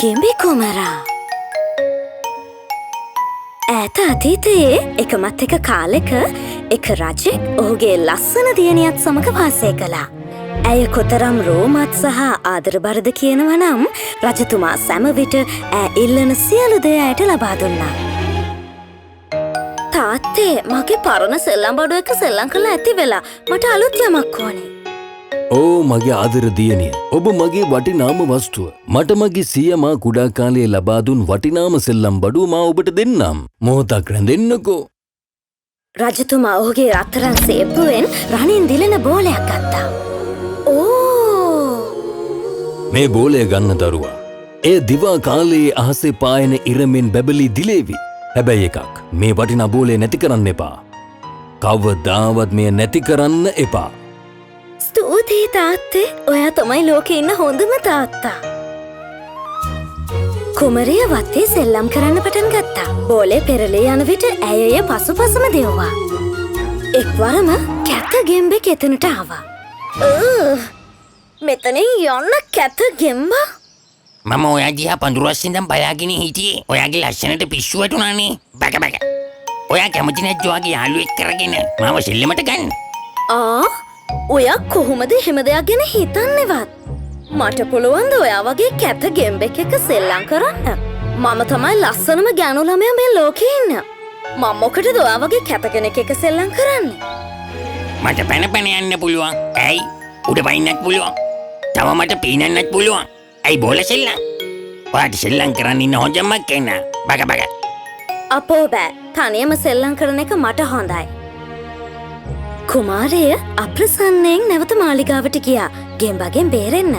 ගෙම්බි කුමරා ඈත අතීතයේ එකමත් එක කාලෙක එක රජෙක් ඔහුගේ ලස්සන දියණියත් සමග වාසය කළා. ඇය කොතරම් රෝමත් සහ ආදරබරද කියනවා නම් රජතුමා සෑම විට ඈ ඉල්ලන සියලු දේ ඇයට ලබා දුන්නා. තාත්තේ මගේ පරණ සෙල්ලම් බඩුව එක සෙල්ලම් කරලා ඇති වෙලා මට අලුත් යමක් ඕනේ. ඕ මගේ ආදර දියණිය, ඔබ මගේ වටිනාම වස්තුව. මට මගේ සියමා කුඩා කාලයේ ලබා දුන් වටිනාම සෙල්ලම් බඩුව මා ඔබට දෙන්නම්. මොහොතක් රැඳෙන්නකෝ. රජතුමා ඔහුගේ රත්තරන් සේප්පුවෙන් රණින් දිලෙන බෝලයක් ගත්තා. ඕ! මේ බෝලය ගන්න දරුවා. එය දිවා කාලයේ අහසේ පායන ඉරමෙන් බැබලී දිලේවි. හැබැයි එකක්, මේ වටිනා බෝලය නැති කරන්න එපා. කවදාවත් මෙය නැති කරන්න එපා. ස්තුතියි තාත්තේ, ඔයා තමයි ලෝකේ ඉන්න හොඳම තාත්තා. කුමරිය වත්තේ සෙල්ලම් කරන්න පටන් ගත්තා. බෝලේ පෙරළී යන විට ඇය එය පසුපසම දෙව්වා. එක්වරම කැත ගෙම්බෙක් එතනට ආවා. මෙතනින් යන්න කැත ගෙම්බා. මම ඔයා දිහා පඳුරස්සින්දම් බලාගෙන හිටියේ. ඔයාගේ ලස්සනට පිස්සු වැටුණානේ. බක. ඔයා කැමති නැද්ද ඔයාගේ යාළුවෙක් කරගෙන මාව සෙල්ලමට ගන්න? ඔයා කොහොමද එහෙම දෙයක් ගැන හිතන්නේවත්? මට පුළුවන්ද ඔයා වගේ කැත ගෙම්බෙක් එක්ක සෙල්ලම් කරන්න? මම තමයි ලස්සනම ගෑනු ළමයා මේ ලෝකේ ඉන්න. මම මොකටද ඔයා වගේ කැත කෙනෙක් එක්ක සෙල්ලම් කරන්නේ? මට පැන යන්න පුළුවන්. ඇයි? උඩ පයින්නත් පුළුවන්. තව මට පීනන්නත් පුළුවන්. ඇයි බෝල සෙල්ලම්? ඔයාට සෙල්ලම් කරන්න ඉන්න හොඳම කෙනා. බක. අපෝ බෑ. තනියම සෙල්ලම් කරන එක මට හොඳයි. කුමාරය අප්‍රසන්නයෙන් නැවත මාලිගාවට ගියා ගෙම්බගෙන් බේරෙන්න.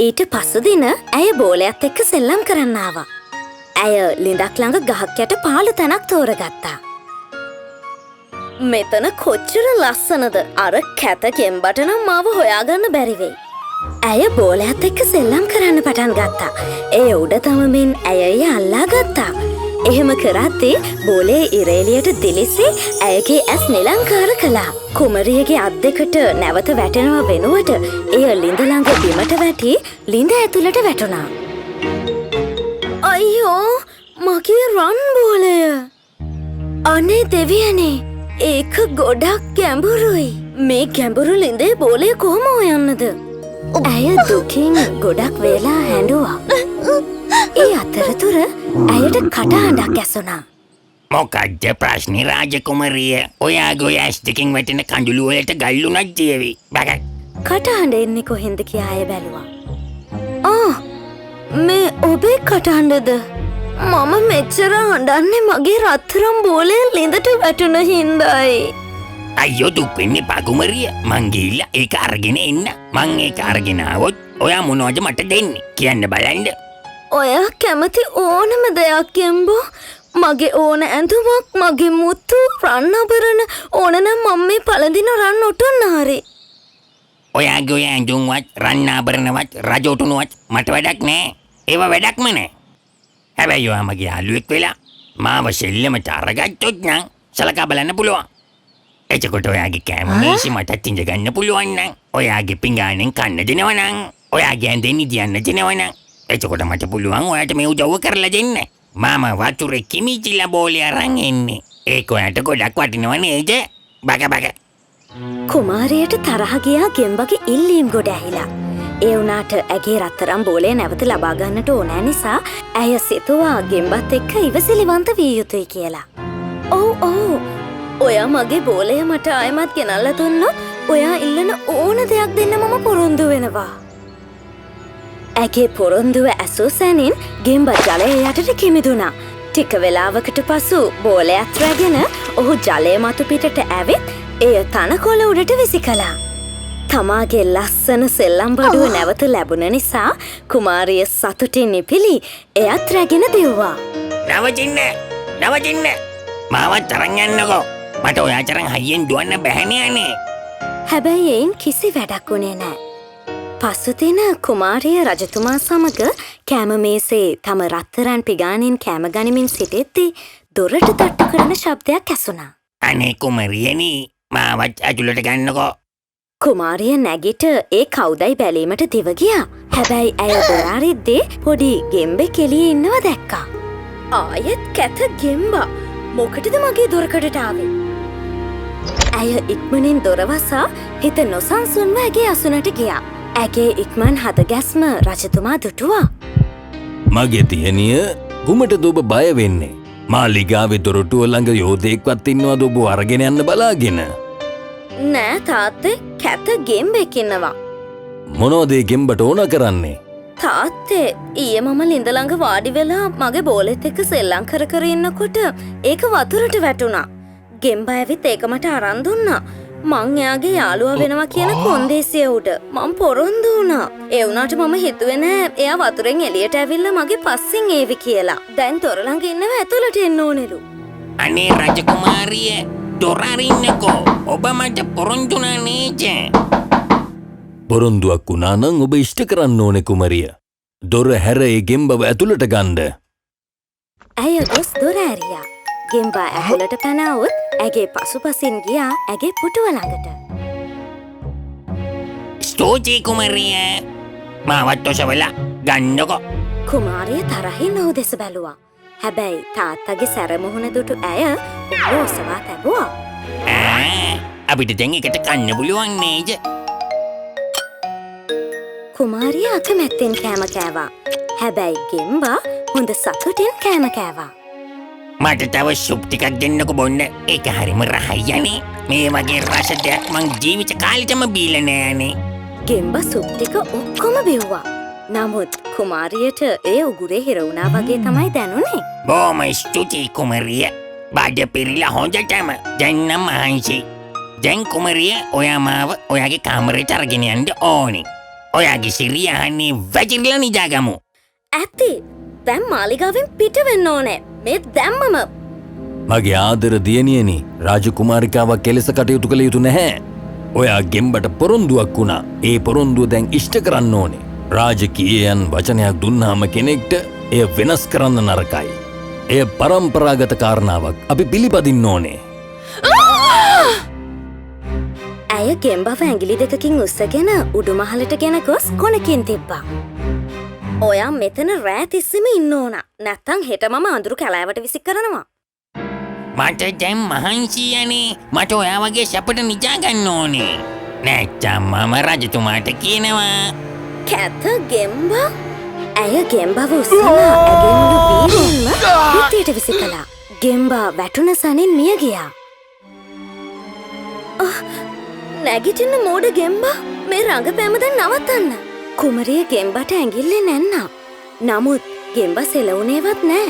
ඊට පසුදින ඇය බෝලයත් එක්ක සෙල්ලම් කරන්න ආවා. ඇය ලිඳක් ළඟ ගහක් යට පාළු තැනක් තෝරගත්තා. මෙතන කොච්චර ලස්සනද! අර කැත ගෙම්බට නම් මාව හොයාගන්න බැරි වෙයි. ඇය බෝලයත් එක්ක සෙල්ලම් කරන්න පටන් ගත්තා. එය උඩ තවමින් ඇය අල්ලා ගත්තා. එහෙම කරද්දී බෝලේ ඉරේලියට දිලිසි ඇයගේ ඇස් නිලංකාර කළා. කුමරියගේ අත් දෙකට නැවත වැටෙනව වෙනුවට එය ලිඳ ළඟ බිමට වැටි ලිඳ ඇතුළට වැටුණා. අයියෝ! මගේ රන් බෝලය! අනේ දෙවියනේ! ඒක ගොඩක් ගැඹුරුයි. මේ ගැඹුරු ලිඳේ බෝලය කොහොම හොයන්නද? ඇය දුකින් ගොඩක් වෙලා හැඬුවා. ඒ අතරතුර ඇයට කටහඬක් ඇසුණා. මොකක්ද ප්‍රශ්නේ රාජකුමරිය? ඔයාගේ ඇස් දෙකෙන් වැටෙන කඳුළු වලට ගල්ුණක් දියවි. බක. කටහඬ එන්නේ කොහෙන්ද කියා අය බැලුවා. මේ ඔබේ කටහඬද? මම මෙච්චර හඬන්නේ මගේ රත්තරන් බෝලය ලිඳට වැටුණ හින්දායි. අයියෝ දුක් වෙන්න එපා කුමරිය. මං ගිහිල්ලා ඒක අරගෙන එන්න. මං ඒක අරගෙන ආවොත් ඔයා මොනවද මට දෙන්නේ? කියන්න බලන්න. ඔයා කැමති ඕනම දෙයක් ගෙම්බෝ. මගේ ඕන ඇඳුමක්, මගේ මුතු, රන් අබරණ ඕන නම් මම මේ පළඳින රන් ඔටුන්න හරි. ඔයාගේ ඔය ඇඳුම්වත්, රන් ආභරණවත්, රජ ඔටුනුවත් මට වැඩක් නෑ. ඒවා වැඩක්ම නෑ. හැබැයි ඔයා මගේ යාළුවෙක් වෙලා මාව සෙල්ලමට අරගත්තොත් නම් සලකා බලන්න පුළුවන්. එතකොට ඔයාගේ කෑම මේසෙ මටත් ඉඳ ගන්න පුළුවන් නම්, ඔයාගේ පිඟානෙන් කන්න දෙනවා නම්, ඔයාගේ ඇඳෙන් ඉදියන්න දෙනවා නම්, එතකොට මට පුළුවන් ඔයාට මේ උදව්ව කරලා දෙන්න. මාම වතුරේ කිමිචිලා බෝලේ අරන් එන්නේ. ඒක ඔයාට ගොඩක් වටිනව නේද? බක. කුමාරයට තරහ ගියා ගෙම්බගේ ඉල්ලීම් ගොඩ ඇහිලා. ඒ වුණාට ඇගේ රත්තරන් බෝලය නැවත ලබා ගන්නට ඕනෑ නිසා ඇය සිතුවා ගෙම්බත් එක්ක ඉවසිලිවන්ත විය යුතුයි කියලා. ඔව්. ඔයා මගේ බෝලය මට ආයමත් ගෙනල්ලා දුන්නොත් ඔයා ඉල්ලන ඕන දෙයක් දෙන්න මම පොරොන්දු වෙනවා. ඇගේ පොරොන්දුව ඇසූ සැනින් ගෙම්බ ජලය යටට කිමිදුණා. ටික වෙලාවකට පසු බෝලයත් රැගෙන ඔහු ජලය මතු පිටට ඇවිත් එය තනකොළ උඩට විසි කළා. තමාගේ ලස්සන සෙල්ලම් බඩුව නැවත ලැබුණ නිසා කුමාරිය සතුටින් නිපිලි එයත් රැගෙන දෙව්වා. නවතින්න! මාවත් තරන් යන්නකෝ. මට ඔයා තරම් හයියෙන් දුවන්න බැහැනේ අනේ. හැබැයි එයින් කිසි වැඩක් වුණේ නෑ. පසුදින කුමාරිය රජතුමා සමග කෑම මේසේ තම රත්තරන් පිගානින් කෑම ගනිමින් සිටෙද්දී දොරට තට්ටු කරන ශබ්දයක් ඇසුණා. අනේ කුමරියනි, මාවත් ඇතුළට ගන්නකෝ. කුමාරිය නැගිට ඒ කවුදයි බැලීමට දිව ගියා. හැබැයි ඇය දොරාරිද්දේ පොඩි ගෙම්බෙක් එළියේ ඉන්නවා දැක්කා. ආයෙත් කැත ගෙම්බා මොකටද මගේ දොරකඩට ආවේ? ඇය ඉක්මනින් දොරවසා හිත නොසන්සුන්ව ඇගේ අසුනට ගියා. ඇගේ ඉක්මන් හදගැස්ම රජතුමා දුටුවා. මගේ තියනිය කුමටද ඔබ බය වෙන්නේ? මාලිගාවේ දොරටුව ළඟ යෝධයෙක්වත් ඉන්නවද ඔබ අරගෙන යන්න බලාගෙන? නෑ තාත්තේ කැත ගෙම්බෙක් ඉන්නවා. මොනවද ඒ ගෙම්බට ඕන කරන්නේ? තාත්තේ ඊයේ මම ලිඳ ළඟ වාඩි වෙලා මගේ බෝලෙත් එක්ක සෙල්ලම් කර කර ඉන්නකොට ඒක වතුරට වැටුණා. ගෙම්බා ඇවිත් ඒක මට අරන් දුන්නා. මං එයාගේ යාළුවා වෙනවා කියන කොන්දේසිය උඩ මං පොරොන්දු වුණා. ඒ වුණාට මම හිතුවේ නෑ එයා වතුරෙන් එළියට ඇවිල්ලා මගේ පස්සෙන් ඒවි කියලා. දැන් දොර ළඟ ඉන්නව ඇතුළට එන්න ඕනෙලු. අනේ රජකුමාරිය දොර අරින්නකෝ. ඔබ මට පොරොන්දුනා නේද? පොරොන්දුවක් වුණා නම් ඔබ ඉෂ්ට කරන්න ඕනේ කුමරිය. දොර හැර ඒ ගෙම්බව ඇතුළට ගන්න. ඇය ගොස් දොර ඇරියා. ගෙම්බා ඇතුළට පැනවුත් ඇගේ පසුපසින් ගියා ඇගේ පුටුව ළඟට. ස්තුතියි කුමරිය. මාවත් ඔසවලා ගන්නකො. කුමාරිය තරහින් ඔහු දෙස බැලුවා. හැබැයි තාත්තගේ සැරමුහුණ දුටු ඇය ඔහු ඔසවා තැබුවා. අපිට දැන් එකට කන්න පුළුවන් නේද? කුමාරිය අකමැත්තෙන් කෑම කෑවා. හැබැයි ගෙම්බා හොඳ සතුටින් කෑම කෑවා. මට තව සුප් ටිකක් දෙන්නකො බොන්න. ඒක හරිම රහයි යන්නේ. මේ වගේ රස දෙයක් මං ජීවිත කාලෙටම බීලා නෑනේ. ගෙම්බා සුප් ටික ඔක්කොම බිව්වා. නමුත් කුමාරියට ඒ උගුරේ හිර වුණා වගේ තමයි දැනුනේ. බොහොම ස්තුතියි කුමරිය. බඩ පිරිලා හොඳටම. දැන් නම් මහන්සි. දැන් කුමරිය ඔයා මාව ඔයාගේ කාමරයට අරගෙන යන්න ඕනේ. ඔයාගේ සිරිය අහන්නේ වැජිරලා නිදාගමු. ඇත්ති. දැන් මාලිගාවෙන් පිට වෙන්න ඕනේ. මේ දැම්මම. මගේ ආදර දියණියනි, රාජකුමාරිකාවක් කෙලෙස කටයුතු කළ යුතු නැහැ. ඔයා ගෙම්බට පොරොන්දුවක් වුණා. ඒ පොරොන්දුව දැන් ඉෂ්ට කරන්න ඕනේ. රාජකීයයන් වචනයක් දුන්නාම කෙනෙක්ට එය වෙනස් කරන්න නරකයි. එය පරම්පරාගත කාරණාවක්. අපි පිළිපදින්න ඕනේ. ඇය ගෙම්බව ඇඟිලි දෙකකින් උස්සගෙන උඩුමහලට ගෙන ගොස් කොනකින් තිබ්බා. ඔයා මෙතන රෑ තිස්සෙම ඉන්න ඕන. නැත්තං හෙට මම අඳුරු කැලෑවට විසික් කරනවා. මට දැන් මහන්සි යන්නේ. මට ඔයා වගේ සැපට නිදා ගන්න ඕනේ. නැත්තම් මම රජතුමාට කියනවා. කැත ගෙම්බා? ඇය ගෙම්බව උස්සලා ඇගේ මුළු වීරයෙන්ම පිටියට විසිකලා. ගෙම්බා වැටුණ සනින් මිය ගියා. නැගිටින්න මෝඩ ගෙම්බා, මේ රඟපෑම දැන් නවත්තන්න. කුමරිය ගෙම්බට ඇඟිල්ලෙන් ඇන්නා. නමුත් ගෙම්බා සෙලවුණේවත් නෑ.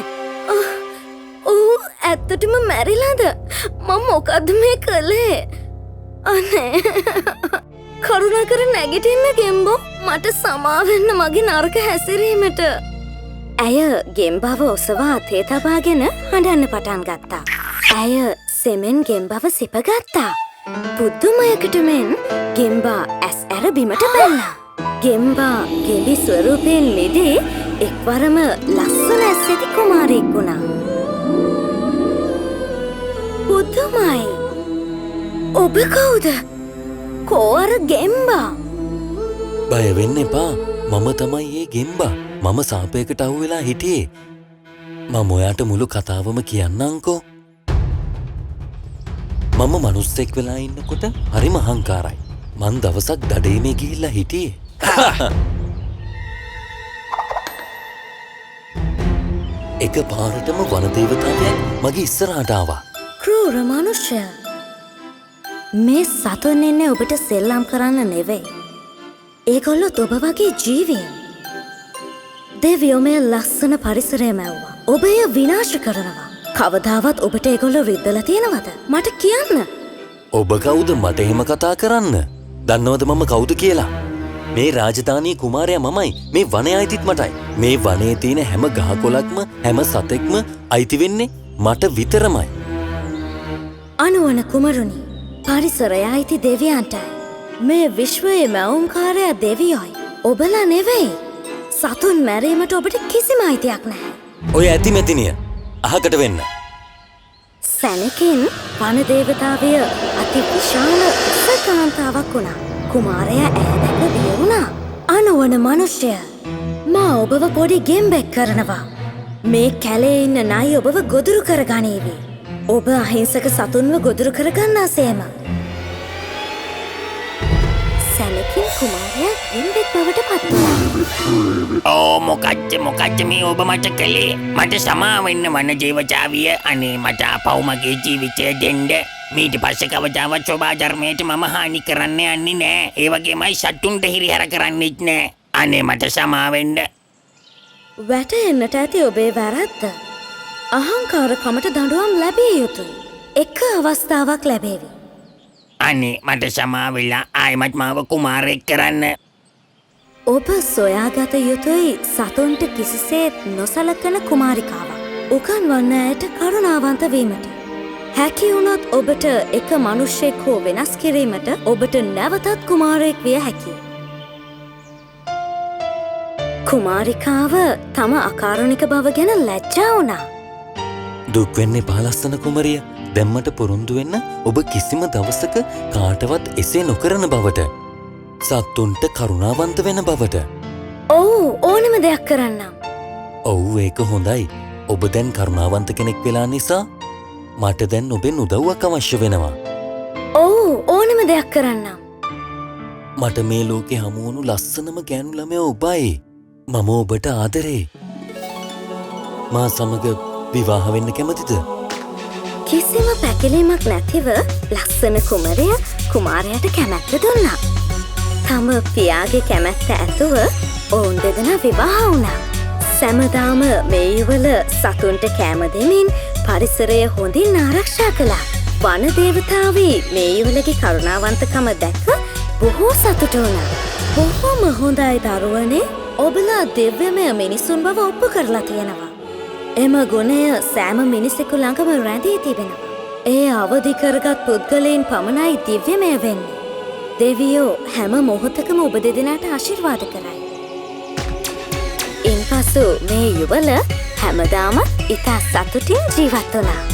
ඌ ඇත්තටම මැරිලාද? මම මොකද්ද මේ කළේ? අනේ. කරුණාකර නැගිටින්න ගෙම්බෝ, මට සමාවෙන්න මගේ නරක හැසිරීමට. ඇය ගෙම්බව ඔසවා අතේ තබාගෙන හඬන්න පටන් ගත්තා. ඇය සෙමෙන් ගෙම්බව සිපගත්තා. පුදුමයකට මෙන් ගෙම්බා ඇස් ඇර බිමට පැන්නා. ගෙම්බා ගෙඹි ස්වරූපයෙන් මිදී එක්වරම ලස්සන ඇස් ඇති කුමාරයෙක් වුණා. පුදුමයි. ඔබ කවුද? කෝ අර ගෙම්බා? බය වෙන්න එපා. මම තමයි ඒ ගෙම්බා. මම සාපයකට අහු වෙලා හිටියේ. මම ඔයාට මුළු කතාවම කියන්නම්කෝ. මම මනුස්සෙක් වෙලා ඉන්නකොට හරිම අහංකාරයි. මං දවසක් දඩේමේ ගිහිල්ලා හිටියේ. එක පාරටම වනදේවතාවයක් මගේ ඉස්සරහට ආවා. ක්‍රූර මනුෂ්‍ය. මේ සතුන් එන්නේ ඔබට සෙල්ලම් කරන්න නෙවෙයි. ඒගොල්ලොත් ඔබ වගේ ජීවීන්. දෙවියෝ මේ ලස්සන පරිසරය මැව්වා. ඔබ එය විනාශ කරනවා. කවදාවත් ඔබට ඒගොල්ලෝ රිද්දලා තියෙනවද? මට කියන්න. ඔබ කවුද මට එහෙම කතා කරන්න? දන්නවද මම කවුද කියලා? මේ රාජධානී කුමාරයා මමයි. මේ වනයේ අයිතිත් මටයි. මේ වනයේ තියෙන හැම ගහකොළක්ම හැම සතෙක්ම අයිති වෙන්නේ මට විතරමයි. අනුවන කුමරුනි, පරිසරය අයිති දෙවියන්ටයි. මේ විශ්වයේ මැවුම්කාරයා දෙවියෝයි. ඔබලා නෙවෙයි. සතුන් මැරීමට ඔබට කිසිම අයිතියක් නැහැ. ඔය ඇති මෙතිනිය අහකට වෙන්න. සැනකින් වනදේවතාවය අති විශාල උසකාන්තාවක් වුණා. කුමාරයා ඇය දැක බිය වුණා. අනුවන මනුෂ්‍යය, මා ඔබව පොඩි ගෙම්බෙක් කරනවා. මේ කැලේ ඉන්න නයි ඔබව ගොදුරු කරගනීවි. ඔබ අහිංසක සතුන්ව ගොදුරු කරගන්නා සේම. සැනකින් කුමාරයා ගෙම්බෙක් බවට පත් වුණා. ඕ මොකච්ච මේ ඔබ මට කළේ? මට සමාවෙන්න වන ජීවචාවිය. අනේ මට අපව් මගේ ජීවිතය දෙන්න. මීට පස්සේ කවදාවත් සෝබා ධර්මයට මම හානි කරන්න යන්නේ නෑ. ඒ වගේමයි සතුන්ට හිරිහැර කරන්නෙත් නෑ. අනේ මට සමාවෙන්න. වැටෙන්නට ඇති ඔබේ වැරද්ද. අහංකාරකමට දඬුවම් ලැබිය යුතුයි. එක අවස්ථාවක් ලැබේවි. අනේ මට සමාවෙලා ආයෙමත් මාව කුමාරයෙක් කරන්න. ඔබ සොයාගත යුතුයි සතුන්ට කිසිසේත් නොසලකන කුමාරිකාවක්. උගන්වන්න ඇයට කරුණාවන්ත වීමට. හැකි වුණොත් ඔබට එක මනුෂ්‍යෙක් හෝ වෙනස් කිරීමට ඔබට නැවතත් කුමාරයෙක් විය හැකියි. කුමාරිකාව තම අකාරුණික බව ගැන ලැජ්ජා වුණා. දුක් වෙන්නේ පහලස්සන කුමරිය. දැම්මට පොරොන්දු වෙන්න ඔබ කිසිම දවසක කාටවත් එසේ නොකරන බවට. සත්තුන්ට කරුණාවන්ත වෙන බවට. ඔව් ඕනම දෙයක් කරන්නම්. ඔව් ඒක හොඳයි. ඔබ දැන් කරුණාවන්ත කෙනෙක් වෙලා නිසා මට දැන් ඔබෙන් උදව්වක් අවශ්‍ය වෙනවා. ඔව් ඕනම දෙයක් කරන්නම්. මට මේ ලෝකෙ හමුවුණු ලස්සනම ගෑනු ළමයා ඔබයි. මම ඔබට ආදරේ. මා සමග විවාහ වෙන්න කැමතිද? කිසිම පැකිලීමක් නැතිව ලස්සන කුමරය කුමාරයට කැමැත්ත දුන්නා. තම පියාගේ කැමැත්ත ඇතුව ඔවුන් දෙදෙනා විවාහ වුණා. සැමදාම මේ යුවල සතුන්ට කෑම දෙමින් පරිසරය හොඳින් ආරක්ෂා කළා. වන දේවතාවී මේ යුවලගේ කරුණාවන්තකම දැක බොහෝ සතුටු වුණා. බොහොම හොඳයි දරුවනේ. ඔබලා දිව්‍යමය මිනිසුන් බව ඔප්පු කරලා තියෙනවා. එම ගුණය සෑම මිනිසෙකු ළඟම රැඳී තිබෙනවා. ඒ අවදි කරගත් පුද්ගලයන් පමණයි දිව්‍යමය වෙන්නේ. දෙවියෝ හැම මොහොතකම ඔබ දෙදෙනාට ආශිර්වාද කරයි. ඉන්පසු මේ යුවල හැමදාම ඉතා සතුටින් ජීවත් වුණා.